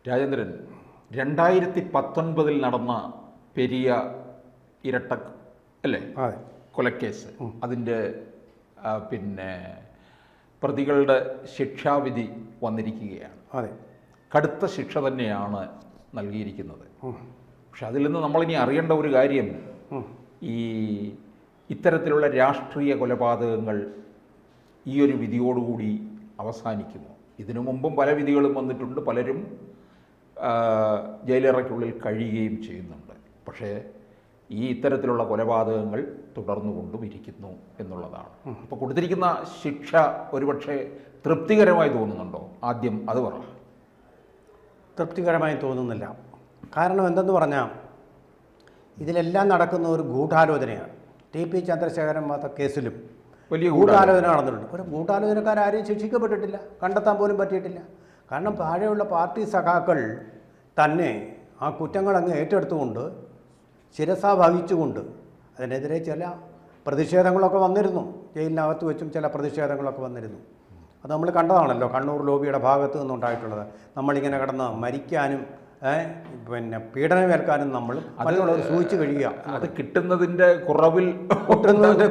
രാജേന്ദ്രൻ, 2019 നടന്ന പെരിയ ഇരട്ട അല്ലേ കൊലക്കേസ്, അതിൻ്റെ പ്രതികളുടെ ശിക്ഷാവിധി വന്നിരിക്കുകയാണ്. അതെ, കടുത്ത ശിക്ഷ തന്നെയാണ് നൽകിയിരിക്കുന്നത്. പക്ഷെ അതിൽ നിന്ന് നമ്മളിനി അറിയേണ്ട ഒരു കാര്യം, ഇത്തരത്തിലുള്ള രാഷ്ട്രീയ കൊലപാതകങ്ങൾ ഈ ഒരു വിധിയോടുകൂടി അവസാനിക്കുമോ? ഇതിനു മുമ്പും പല വിധികളും വന്നിട്ടുണ്ട്, പലരും ജയിലറയ്ക്കുള്ളിൽ കഴിയുകയും ചെയ്യുന്നുണ്ട്. പക്ഷേ ഇത്തരത്തിലുള്ള കൊലപാതകങ്ങൾ തുടർന്നുകൊണ്ടും ഇരിക്കുന്നു എന്നുള്ളതാണ്. അപ്പോൾ കൊടുത്തിരിക്കുന്ന ശിക്ഷ ഒരുപക്ഷെ തൃപ്തികരമായി തോന്നുന്നുണ്ടോ? ആദ്യം അത് പറ. തൃപ്തികരമായി തോന്നുന്നില്ല. കാരണം എന്തെന്ന് പറഞ്ഞാൽ ഇതിലെല്ലാം നടക്കുന്ന ഒരു ഗൂഢാലോചനയാണ്. ടി പി ചന്ദ്രശേഖരൻ കേസിലും വലിയ ഗൂഢാലോചന നടന്നിട്ടുണ്ട്. ഒരു ഗൂഢാലോചനക്കാരും ശിക്ഷിക്കപ്പെട്ടിട്ടില്ല, കണ്ടെത്താൻ പോലും പറ്റിയിട്ടില്ല. കാരണം താഴെയുള്ള പാർട്ടി സഖാക്കൾ തന്നെ ആ കുറ്റങ്ങൾ അങ്ങ് ഏറ്റെടുത്തുകൊണ്ട് ശിരസാ വഹിച്ചുകൊണ്ട് അതിനെതിരെ ചില പ്രതിഷേധങ്ങളൊക്കെ വന്നിരുന്നു. ജയിലിനകത്ത് വെച്ചും ചില പ്രതിഷേധങ്ങളൊക്കെ വന്നിരുന്നു. അത് നമ്മൾ കണ്ടതാണല്ലോ, കണ്ണൂർ ലോബിയുടെ ഭാഗത്തു നിന്നുണ്ടായിട്ടുള്ളത്. നമ്മളിങ്ങനെ കിടന്ന് മരിക്കാനും പീഡനമേൽക്കാനും നമ്മൾ മറ്റുള്ളവർ സൂചിച്ചു കഴിയുക. അത് കിട്ടുന്നതിൻ്റെ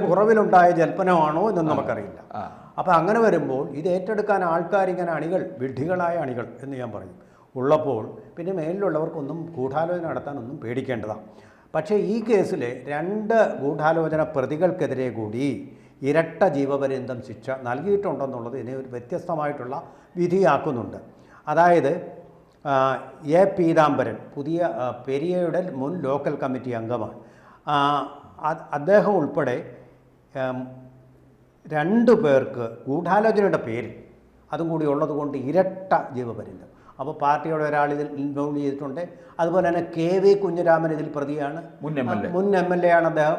കുറവിലുണ്ടായ ജൽപ്പനമാണോ എന്നൊന്നും നമുക്കറിയില്ല. അപ്പോൾ അങ്ങനെ വരുമ്പോൾ ഇത് ഏറ്റെടുക്കാൻ ആൾക്കാരിങ്ങനെ അണികൾ, വിഡ്ഢികളായ അണികൾ എന്ന് ഞാൻ പറയും, ഉള്ളപ്പോൾ പിന്നെ മേലിലുള്ളവർക്കൊന്നും ഗൂഢാലോചന നടത്താനൊന്നും പേടിക്കേണ്ടതാണ്. പക്ഷേ ഈ കേസിലെ 2 ഗൂഢാലോചന പ്രതികൾക്കെതിരെ കൂടി ഇരട്ട ജീവപര്യന്തം ശിക്ഷ നൽകിയിട്ടുണ്ടെന്നുള്ളത് ഇതിനെ ഒരു വ്യത്യസ്തമായിട്ടുള്ള വിധിയാക്കുന്നുണ്ട്. അതായത് എ പീതാംബരൻ പുതിയ പെരിയയുടെ മുൻ ലോക്കൽ കമ്മിറ്റി അംഗമാണ്. അദ്ദേഹം ഉൾപ്പെടെ 2 പേർക്ക് ഗൂഢാലോചനയുടെ പേരിൽ അതും കൂടി ഉള്ളത് കൊണ്ട് ഇരട്ട ജീവപര്യന്തം. അപ്പോൾ പാർട്ടിയുടെ ഒരാൾ ഇതിൽ ഇൻവോൾവ് ചെയ്തിട്ടുണ്ട്. അതുപോലെ തന്നെ KV കുഞ്ഞിരാമൻ ഇതിൽ പ്രതിയാണ്. മുൻ MLA ആണ് അദ്ദേഹം,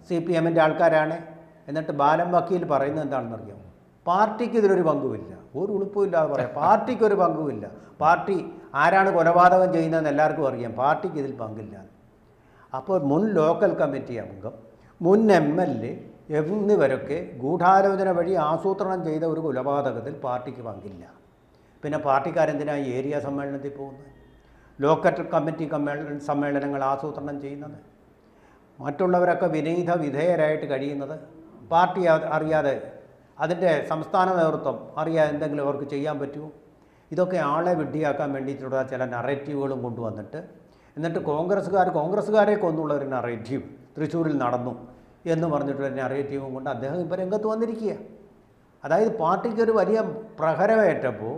CPM-ൻ്റെ ആൾക്കാരാണ്. എന്നിട്ട് ബാലം വക്കീൽ പറയുന്നത് എന്താണെന്നറിയാം, പാർട്ടിക്ക് ഇതിലൊരു പങ്കുമില്ല, ഒരു ഉളുപ്പുമില്ലാതെ പറയാം, പാർട്ടിക്കൊരു പങ്കുമില്ല. പാർട്ടി ആരാണ് കൊലപാതകം ചെയ്യുന്നതെന്ന് എല്ലാവർക്കും അറിയാം, പാർട്ടിക്ക് ഇതിൽ പങ്കില്ല. അപ്പോൾ മുൻ ലോക്കൽ കമ്മിറ്റി അംഗം, മുൻ MLA എന്നിവരൊക്കെ ഗൂഢാലോചന വഴി ആസൂത്രണം ചെയ്ത ഒരു കൊലപാതകത്തിൽ പാർട്ടിക്ക് പങ്കില്ല. പിന്നെ പാർട്ടിക്കാരെന്തിനാണ് ഈ ഏരിയ സമ്മേളനത്തിൽ പോകുന്നത്, ലോക്കൽ കമ്മിറ്റി സമ്മേളനങ്ങൾ ആസൂത്രണം ചെയ്യുന്നത്, മറ്റുള്ളവരൊക്കെ വിധേയരായിട്ട് കഴിയുന്നത്, പാർട്ടി അറിയാതെ, അതിൻ്റെ സംസ്ഥാന നേതൃത്വം അറിയാതെ എന്തെങ്കിലും അവർക്ക് ചെയ്യാൻ പറ്റുമോ? ഇതൊക്കെ ആളെ വിഡ്ഢിയാക്കാൻ വേണ്ടിയിട്ടുള്ള ചില നറേറ്റീവുകളും കൊണ്ടുവന്നിട്ട്, എന്നിട്ട് കോൺഗ്രസ്സുകാരെ കൊന്നുള്ള ഒരു നറേറ്റീവ് തൃശ്ശൂരിൽ നടന്നു എന്ന് പറഞ്ഞിട്ടുള്ള നറേറ്റീവും കൊണ്ട് അദ്ദേഹം ഇപ്പോൾ രംഗത്ത് വന്നിരിക്കുക. അതായത് പാർട്ടിക്കൊരു വലിയ പ്രഹരമേറ്റപ്പോൾ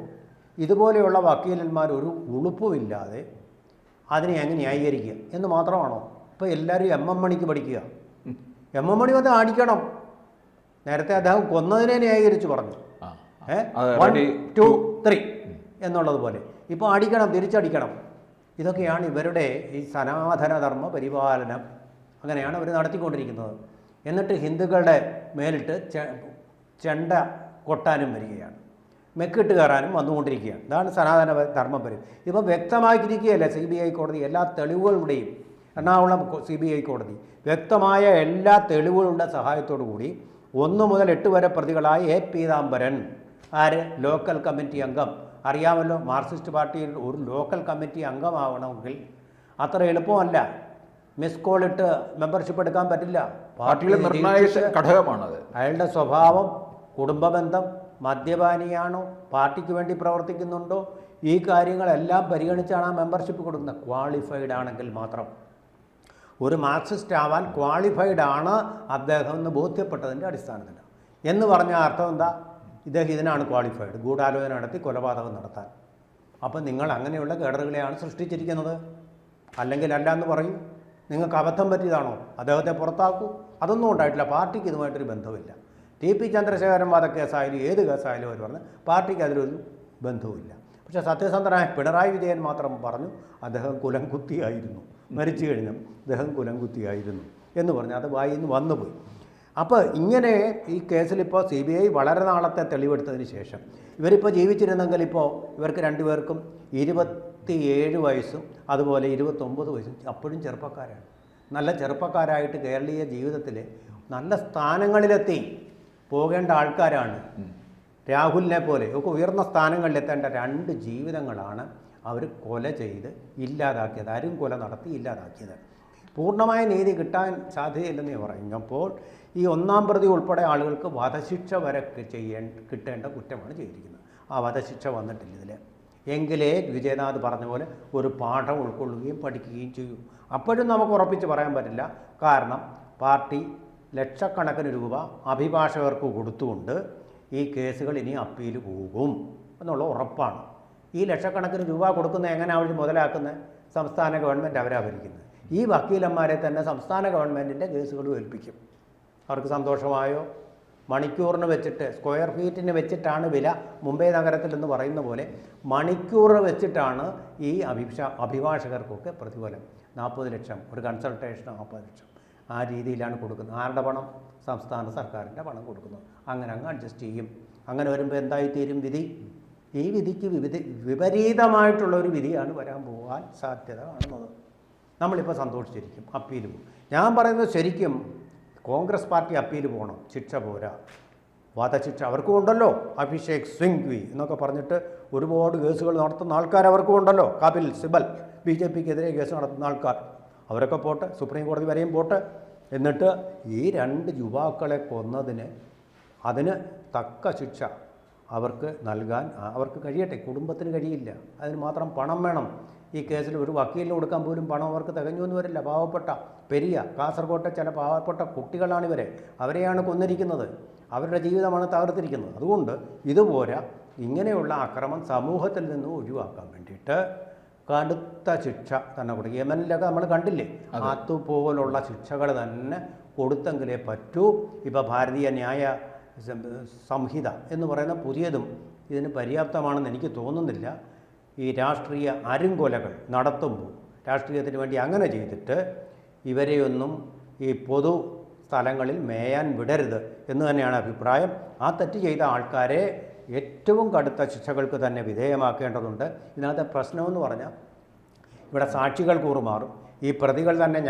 ഇതുപോലെയുള്ള വക്കീലന്മാർ ഒരു ഉളുപ്പുമില്ലാതെ അതിനെ എങ്ങനെ ന്യായീകരിക്കുക എന്ന് മാത്രമാണോ? ഇപ്പോൾ എല്ലാവരും MM മണിക്ക് പഠിക്കുക. MM മണി വന്ന് അടിക്കണം. നേരത്തെ അദ്ദേഹം കൊന്നതിനെ ന്യായീകരിച്ച് പറഞ്ഞു, 1 2 3 എന്നുള്ളതുപോലെ ഇപ്പോൾ അടിക്കണം, തിരിച്ചടിക്കണം. ഇതൊക്കെയാണ് ഇവരുടെ ഈ സനാതനധർമ്മ പരിപാലനം. അങ്ങനെയാണ് അവർ നടത്തിക്കൊണ്ടിരിക്കുന്നത്. എന്നിട്ട് ഹിന്ദുക്കളുടെ മേലിട്ട് ചെണ്ട കൊട്ടാനും വരികയാണ്, മെക്കിട്ട് കയറാനും വന്നുകൊണ്ടിരിക്കുകയാണ്. ഇതാണ് സനാതന ധർമ്മപരം. ഇപ്പം വ്യക്തമാക്കിയിരിക്കുകയല്ലേ CBI കോടതി എല്ലാ തെളിവുകളുടെയും, എറണാകുളം CBI കോടതി വ്യക്തമായ എല്ലാ തെളിവുകളുടെ സഹായത്തോടു കൂടി 1 മുതൽ 8 വരെ പ്രതികളായ എ പീതാംബരൻ, ലോക്കൽ കമ്മിറ്റി അംഗം, അറിയാമല്ലോ, മാർക്സിസ്റ്റ് പാർട്ടിയിൽ ഒരു ലോക്കൽ കമ്മിറ്റി അംഗമാവണമെങ്കിൽ അത്ര എളുപ്പമല്ല. മിസ് കോൾ ഇട്ട് മെമ്പർഷിപ്പ് എടുക്കാൻ പറ്റില്ല. പാർട്ടിയിലെ നിർണായക ഘടകമാണത്. അയാളുടെ സ്വഭാവം, കുടുംബബന്ധം, മദ്യപാനിയാണോ, പാർട്ടിക്ക് വേണ്ടി പ്രവർത്തിക്കുന്നുണ്ടോ, ഈ കാര്യങ്ങളെല്ലാം പരിഗണിച്ചാണ് ആ മെമ്പർഷിപ്പ് കൊടുക്കുന്നത്. ക്വാളിഫൈഡ് ആണെങ്കിൽ മാത്രം. ഒരു മാർക്സിസ്റ്റ് ആവാൻ ക്വാളിഫൈഡ് ആണ് അദ്ദേഹം എന്ന് ബോധ്യപ്പെട്ടതിൻ്റെ അടിസ്ഥാനത്തിൽ. എന്ന് പറഞ്ഞ അർത്ഥം എന്താ? ഇദ്ദേഹം ഇതിനാണ് ക്വാളിഫൈഡ്, ഗൂഢാലോചന നടത്തി കൊലപാതകം നടത്താൻ. അപ്പം നിങ്ങൾ അങ്ങനെയുള്ള കേഡറുകളെയാണ് സൃഷ്ടിച്ചിരിക്കുന്നത്. അല്ലെങ്കിൽ അല്ല എന്ന് പറയൂ. നിങ്ങൾക്ക് അബദ്ധം പറ്റിയതാണോ? അദ്ദേഹത്തെ പുറത്താക്കൂ. അതൊന്നും ഉണ്ടായിട്ടില്ല. പാർട്ടിക്ക് ഇതുമായിട്ടൊരു ബന്ധമില്ല. TP ചന്ദ്രശേഖരൻ വധക്കേസായാലും ഏത് കേസായാലും അവർ പറഞ്ഞു പാർട്ടിക്ക് അതിലൊരു ബന്ധവുമില്ല. പക്ഷേ സത്യസന്ധനായ പിണറായി വിജയൻ മാത്രം പറഞ്ഞു അദ്ദേഹം കുലംകുത്തിയായിരുന്നു, മരിച്ചു കഴിഞ്ഞും അദ്ദേഹം കുലംകുത്തിയായിരുന്നു എന്ന് പറഞ്ഞ് അത് വായിന്ന് വന്നുപോയി. അപ്പോൾ ഇങ്ങനെ ഈ കേസിലിപ്പോൾ CBI വളരെ നാളത്തെ തെളിവെടുത്തതിന് ശേഷം ഇവരിപ്പോൾ ജീവിച്ചിരുന്നെങ്കിൽ ഇപ്പോൾ ഇവർക്ക് 2 പേർക്കും 27 വയസ്സും അതുപോലെ 29 വയസ്സും, അപ്പോഴും ചെറുപ്പക്കാരാണ്. നല്ല ചെറുപ്പക്കാരായിട്ട് കേരളീയ ജീവിതത്തിൽ നല്ല സ്ഥാനങ്ങളിലെത്തി പോകേണ്ട ആൾക്കാരാണ്. രാഹുലിനെ പോലെ ഒക്കെ ഉയർന്ന സ്ഥാനങ്ങളിലെത്തേണ്ട 2 ജീവിതങ്ങളാണ് അവർ കൊല ചെയ്ത് ഇല്ലാതാക്കിയത്, ആരും കൊല നടത്തി ഇല്ലാതാക്കിയത്. പൂർണ്ണമായ നീതി കിട്ടാൻ സാധ്യതയില്ലെന്ന് പറഞ്ഞപ്പോൾ ഈ ഒന്നാം പ്രതി ഉൾപ്പെടെ ആളുകൾക്ക് വധശിക്ഷ വരെ കിട്ടേണ്ട കുറ്റമാണ് ചെയ്തിരിക്കുന്നത്. ആ വധശിക്ഷ വന്നിട്ടില്ല ഇതിൽ. എങ്കിലേ വിജയനാഥ് പറഞ്ഞ പോലെ ഒരു പാഠം ഉൾക്കൊള്ളുകയും പഠിക്കുകയും ചെയ്യും. അപ്പോഴും നമുക്ക് ഉറപ്പിച്ച് പറയാൻ പറ്റില്ല. കാരണം പാർട്ടി ലക്ഷക്കണക്കിന് രൂപ അഭിഭാഷകർക്ക് കൊടുത്തുകൊണ്ട് ഈ കേസുകൾ ഇനി അപ്പീൽ പോകും എന്നുള്ള ഉറപ്പാണ്. ഈ ലക്ഷക്കണക്കിന് രൂപ കൊടുക്കുന്നത് എങ്ങനെ അവർ മുതലാക്കുന്നത്? സംസ്ഥാന ഗവൺമെൻറ് അവരാ ഭരിക്കുന്നത്. ഈ വക്കീലന്മാരെ തന്നെ സംസ്ഥാന ഗവൺമെൻറ്റിൻ്റെ കേസുകൾ ഏൽപ്പിക്കും. അവർക്ക് സന്തോഷമായോ? മണിക്കൂറിന് വെച്ചിട്ട്, സ്ക്വയർ ഫീറ്റിന് വെച്ചിട്ടാണ് വില. മുംബൈ നഗരത്തിൽ എന്ന് പറയുന്ന പോലെ മണിക്കൂർ വെച്ചിട്ടാണ് ഈ അഭിഭാഷകർക്കൊക്കെ പ്രതിഫലം. 40 ലക്ഷം ഒരു കൺസൾട്ടേഷൻ, 40 ലക്ഷം ആ രീതിയിലാണ് കൊടുക്കുന്നത്. ആരുടെ പണം? സംസ്ഥാന സർക്കാരിൻ്റെ പണം കൊടുക്കുന്നു. അങ്ങനെ അങ്ങ് അഡ്ജസ്റ്റ് ചെയ്യും. അങ്ങനെ വരുമ്പോൾ എന്തായിത്തീരും വിധി? ഈ വിധിക്ക് വിപരീതമായിട്ടുള്ള ഒരു വിധിയാണ് വരാൻ പോകാൻ സാധ്യത കാണുന്നത്. നമ്മളിപ്പോൾ സന്തോഷിച്ചിരിക്കും, അപ്പീൽ പോകും. ഞാൻ പറയുന്നത് ശരിക്കും കോൺഗ്രസ് പാർട്ടി അപ്പീൽ പോകണം. ശിക്ഷ പോരാ, വധശിക്ഷ അവർക്കും ഉണ്ടല്ലോ. അഭിഷേക് സിംഗ്വി എന്നൊക്കെ പറഞ്ഞിട്ട് ഒരുപാട് കേസുകൾ നടത്തുന്ന ആൾക്കാർ അവർക്കും ഉണ്ടല്ലോ. കപിൽ സിബൽ BJPക്കെതിരെ കേസ് നടത്തുന്ന ആൾക്കാർ, അവരൊക്കെ പോട്ടെ, സുപ്രീം കോടതി വരെയും പോട്ടെ. എന്നിട്ട് ഈ 2 യുവാക്കളെ കൊന്നതിന് അതിന് തക്ക ശിക്ഷ അവർക്ക് നൽകാൻ അവർക്ക് കഴിയട്ടെ. കുടുംബത്തിന് കഴിയില്ല, അതിന് മാത്രം പണം വേണം. ഈ കേസിൽ ഒരു വക്കീലിന് കൊടുക്കാൻ പോലും പണം അവർക്ക് തികഞ്ഞൊന്നും വരില്ല. പാവപ്പെട്ട കാസർഗോട്ടെ ചില പാവപ്പെട്ട കുട്ടികളാണിവരെ, അവരെയാണ് കൊന്നിരിക്കുന്നത്. അവരുടെ ജീവിതമാണ് തകർത്തിരിക്കുന്നത്. അതുകൊണ്ട് ഇതുപോരാ, ഇങ്ങനെയുള്ള അക്രമം സമൂഹത്തിൽ നിന്ന് ഒഴിവാക്കാൻ വേണ്ടിയിട്ട് കടുത്ത ശിക്ഷ തന്നെ കൊടുക്കും. യമനിലൊക്കെ നമ്മൾ കണ്ടില്ലേ, അതുപോലുള്ള ശിക്ഷകൾ തന്നെ കൊടുത്തെങ്കിലേ പറ്റൂ. ഇപ്പോൾ ഭാരതീയ ന്യായ സംഹിത എന്ന് പറയുന്ന പുതിയതും ഇതിന് പര്യാപ്തമാണെന്ന് എനിക്ക് തോന്നുന്നില്ല. ഈ രാഷ്ട്രീയ അരുംകൊലകൾ നടത്തുമ്പോൾ രാഷ്ട്രീയത്തിന് വേണ്ടി അങ്ങനെ ചെയ്തിട്ട് ഇവരെയൊന്നും ഈ പൊതു സ്ഥലങ്ങളിൽ മേയാൻ വിടരുത് എന്ന് തന്നെയാണ് അഭിപ്രായം. ആ തെറ്റ് ചെയ്ത ആൾക്കാരെ ഏറ്റവും കടുത്ത ശിക്ഷകൾക്ക് തന്നെ വിധേയമാക്കേണ്ടതുണ്ട്. ഇതിനകത്തെ പ്രശ്നമെന്ന് പറഞ്ഞാൽ ഇവിടെ സാക്ഷികൾ കൂറുമാറും. ഈ പ്രതികൾ തന്നെ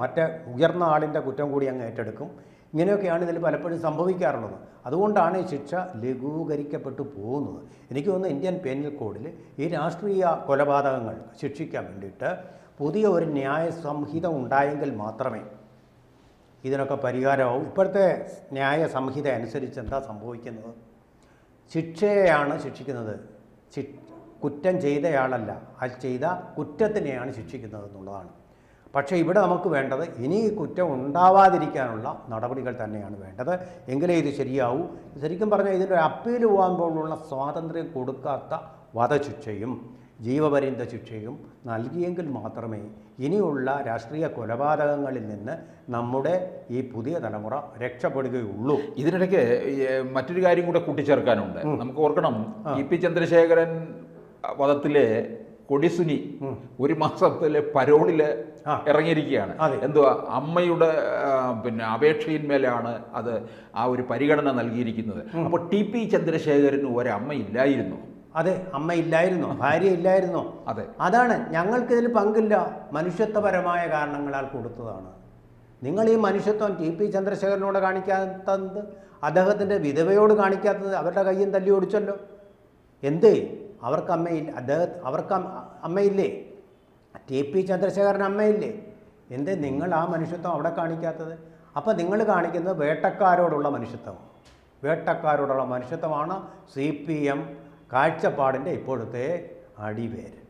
മറ്റേ ഉയർന്ന ആളിൻ്റെ കുറ്റം കൂടി അങ്ങ് ഏറ്റെടുക്കും. ഇങ്ങനെയൊക്കെയാണ് ഇതിൽ പലപ്പോഴും സംഭവിക്കാറുള്ളത്. അതുകൊണ്ടാണ് ഈ ശിക്ഷ ലഘൂകരിക്കപ്പെട്ടു പോകുന്നത്. എനിക്ക് തോന്നുന്നു ഇന്ത്യൻ പീനൽ കോഡിൽ ഈ രാഷ്ട്രീയ കൊലപാതകങ്ങൾ ശിക്ഷിക്കാൻ വേണ്ടിയിട്ട് പുതിയ ഒരു ന്യായ സംഹിത ഉണ്ടായെങ്കിൽ മാത്രമേ ഇതിനൊക്കെ പരിഹാരമാവും. ഇപ്പോഴത്തെ ന്യായ സംഹിത അനുസരിച്ച് എന്താ സംഭവിക്കുന്നത്? ശിക്ഷയെയാണ് ശിക്ഷിക്കുന്നത്, കുറ്റം ചെയ്തയാളല്ല. അത് ചെയ്ത കുറ്റത്തിനെയാണ് ശിക്ഷിക്കുന്നത് എന്നുള്ളതാണ്. പക്ഷേ ഇവിടെ നമുക്ക് വേണ്ടത് ഇനി കുറ്റം ഉണ്ടാവാതിരിക്കാനുള്ള നടപടികൾ തന്നെയാണ് വേണ്ടത്. എങ്കിലേ ഇത് ശരിയാവൂ. ശരിക്കും പറഞ്ഞാൽ ഇതിൻ്റെ അപ്പീൽ പോകുമ്പോഴുള്ള സ്വാതന്ത്ര്യം കൊടുക്കാത്ത വധശിക്ഷയും ജീവപര്യന്ത ശിക്ഷയും നൽകിയെങ്കിൽ മാത്രമേ ഇനിയുള്ള രാഷ്ട്രീയ കൊലപാതകങ്ങളിൽ നിന്ന് നമ്മുടെ ഈ പുതിയ തലമുറ രക്ഷപ്പെടുകയുള്ളൂ. ഇതിനിടയ്ക്ക് മറ്റൊരു കാര്യം കൂടെ കൂട്ടിച്ചേർക്കാനുണ്ട്. നമുക്ക് ഓർക്കണം, EP ചന്ദ്രശേഖരൻ വധത്തിലെ കൊടിസുനി 1 മാസത്തിലെ പരോളില് ഇറങ്ങിയിരിക്കുകയാണ്. എന്തുവാ, അമ്മയുടെ അപേക്ഷയിന്മേലാണ് അത് ആ ഒരു പരിഗണന നൽകിയിരിക്കുന്നത്. അപ്പോൾ TP ചന്ദ്രശേഖരന് ഒരമ്മയില്ലായിരുന്നു. അതെ, അമ്മയില്ലായിരുന്നോ? ഭാര്യ ഇല്ലായിരുന്നോ? അതെ, അതാണ്. ഞങ്ങൾക്കിതിൽ പങ്കില്ല. മനുഷ്യത്വപരമായ കാരണങ്ങളാൽ കൊടുത്തതാണ്. നിങ്ങൾ ഈ മനുഷ്യത്വം TP ചന്ദ്രശേഖരനോട് കാണിക്കാത്തത്, അദ്ദേഹത്തിൻ്റെ വിധവയോട് കാണിക്കാത്തത്, അവരുടെ കയ്യും തല്ലി ഓടിച്ചല്ലോ. എന്തേ അവർക്ക് അമ്മയില്ല? അവർക്ക് അമ്മയില്ലേ? TP ചന്ദ്രശേഖരൻ അമ്മയില്ലേ? എന്തേ നിങ്ങൾ ആ മനുഷ്യത്വം അവിടെ കാണിക്കാത്തത്? അപ്പം നിങ്ങൾ കാണിക്കുന്നത് വേട്ടക്കാരോടുള്ള മനുഷ്യത്വമാണ്. വേട്ടക്കാരോടുള്ള മനുഷ്യത്വമാണ് CPM കാഴ്ചപ്പാടിൻ്റെ ഇപ്പോഴത്തെ അടിവേര്.